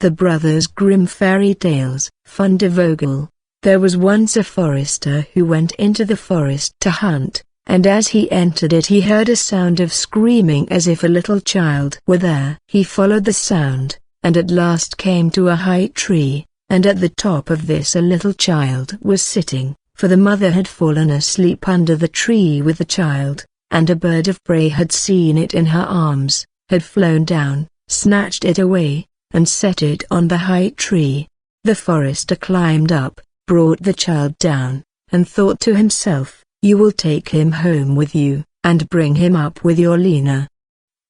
The Brothers Grimm Fairy Tales. Fundevogel. There was once a forester who went into the forest to hunt, and as he entered it he heard a sound of screaming as if a little child were there. He followed the sound, and at last came to a high tree, and at the top of this a little child was sitting, for the mother had fallen asleep under the tree with the child, and a bird of prey had seen it in her arms, had flown down, snatched it away, and set it on the high tree. The forester climbed up, brought the child down, and thought to himself, "You will take him home with you, and bring him up with your Lina."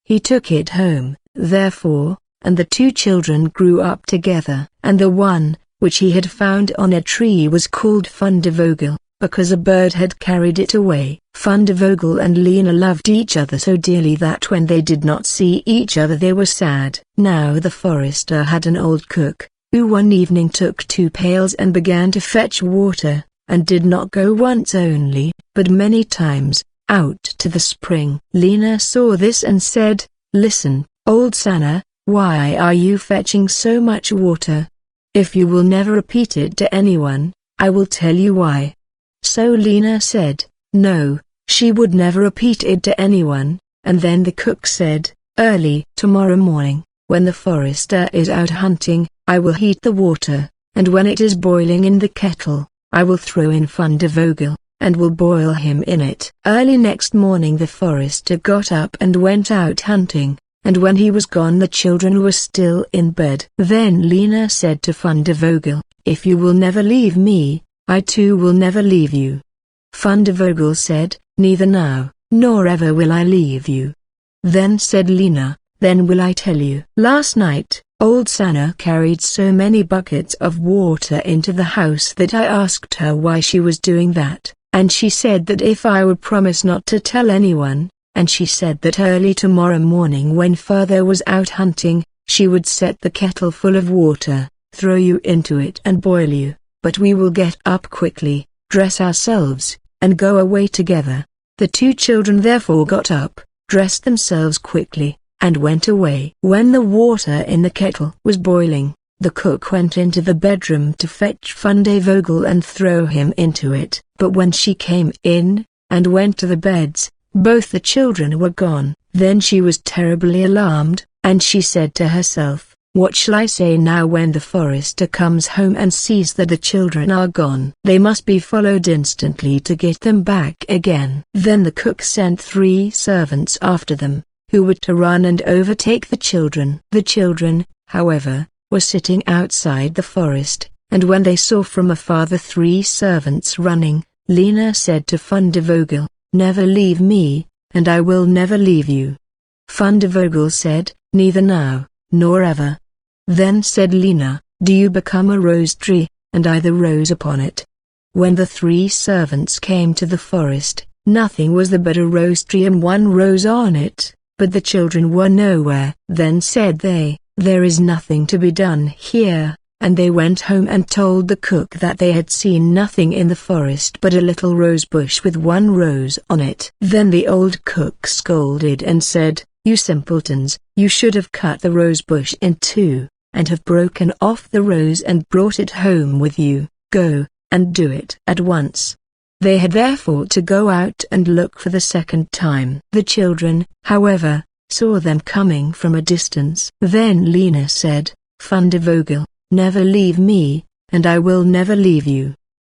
He took it home, therefore, and the two children grew up together. And the one, which he had found on a tree, was called Fundevogel, because a bird had carried it away. Fundevogel and Lina loved each other so dearly that when they did not see each other they were sad. Now the forester had an old cook, who one evening took 2 pails and began to fetch water, and did not go once only, but many times, out to the spring. Lina saw this and said, "Listen, old Sanna, why are you fetching so much water? If you will never repeat it to anyone, I will tell you why." So Lina said, no, she would never repeat it to anyone, and then the cook said, "Early tomorrow morning, when the forester is out hunting, I will heat the water, and when it is boiling in the kettle, I will throw in Fundevogel, and will boil him in it." Early next morning the forester got up and went out hunting, and when he was gone the children were still in bed. Then Lina said to Fundevogel, "If you will never leave me, I too will never leave you." Fundevogel said, "Neither now, nor ever will I leave you." Then said Lina, "Then will I tell you. Last night, old Sanna carried so many buckets of water into the house that I asked her why she was doing that, and she said that if I would promise not to tell anyone, and she said that early tomorrow morning when father was out hunting, she would set the kettle full of water, throw you into it and boil you, but we will get up quickly, dress ourselves, and go away together." The two children therefore got up, dressed themselves quickly, and went away. When the water in the kettle was boiling, the cook went into the bedroom to fetch Fundevogel and throw him into it. But when she came in, and went to the beds, both the children were gone. Then she was terribly alarmed, and she said to herself, "What shall I say now when the forester comes home and sees that the children are gone? They must be followed instantly to get them back again." Then the cook sent 3 servants after them, who were to run and overtake the children. The children, however, were sitting outside the forest, and when they saw from afar the 3 servants running, Lina said to Fundevogel, "Never leave me, and I will never leave you." Fundevogel said, "Neither now, nor ever." Then said Lina, "Do you become a rose tree, and I the rose upon it." When the 3 servants came to the forest, nothing was there but a rose tree and 1 rose on it, but the children were nowhere. Then said they, "There is nothing to be done here," and they went home and told the cook that they had seen nothing in the forest but a little rose bush with 1 rose on it. Then the old cook scolded and said, "You simpletons, you should have cut the rose bush in 2, and have broken off the rose and brought it home with you. Go, and do it at once." They had therefore to go out and look for the second time. The children, however, saw them coming from a distance. Then Lina said, "Fundevogel, never leave me, and I will never leave you."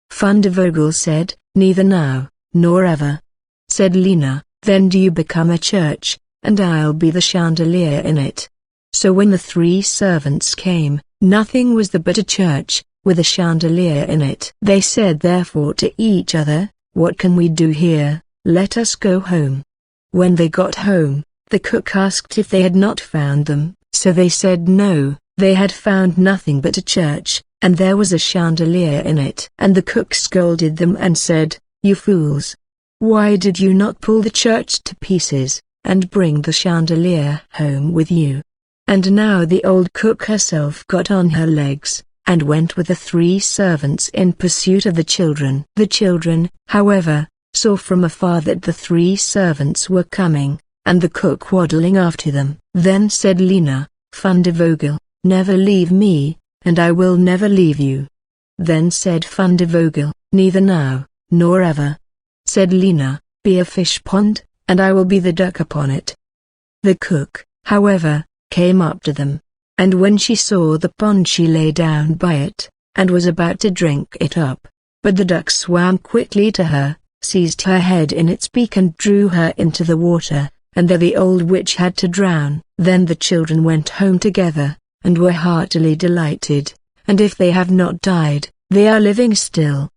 Fundevogel said, "Neither now, nor ever." Said Lina, "Then do you become a church, and I'll be the chandelier in it." So when the 3 servants came, nothing was there but a church, with a chandelier in it. They said therefore to each other, "What can we do here? Let us go home." When they got home, the cook asked if they had not found them, so they said no, they had found nothing but a church, and there was a chandelier in it. And the cook scolded them and said, "You fools! Why did you not pull the church to pieces, and bring the chandelier home with you?" And now the old cook herself got on her legs, and went with the 3 servants in pursuit of the children. The children, however, saw from afar that the 3 servants were coming, and the cook waddling after them. Then said Lina, "Fundevogel, Never leave me, and I will never leave you." Then said Fundevogel, "Neither now, nor ever." Said Lina, "Be a fish pond, and I will be the duck upon it." The cook, however, came up to them, and when she saw the pond she lay down by it, and was about to drink it up. But the duck swam quickly to her, seized her head in its beak and drew her into the water, and there the old witch had to drown. Then the children went home together, and were heartily delighted, and if they have not died, they are living still.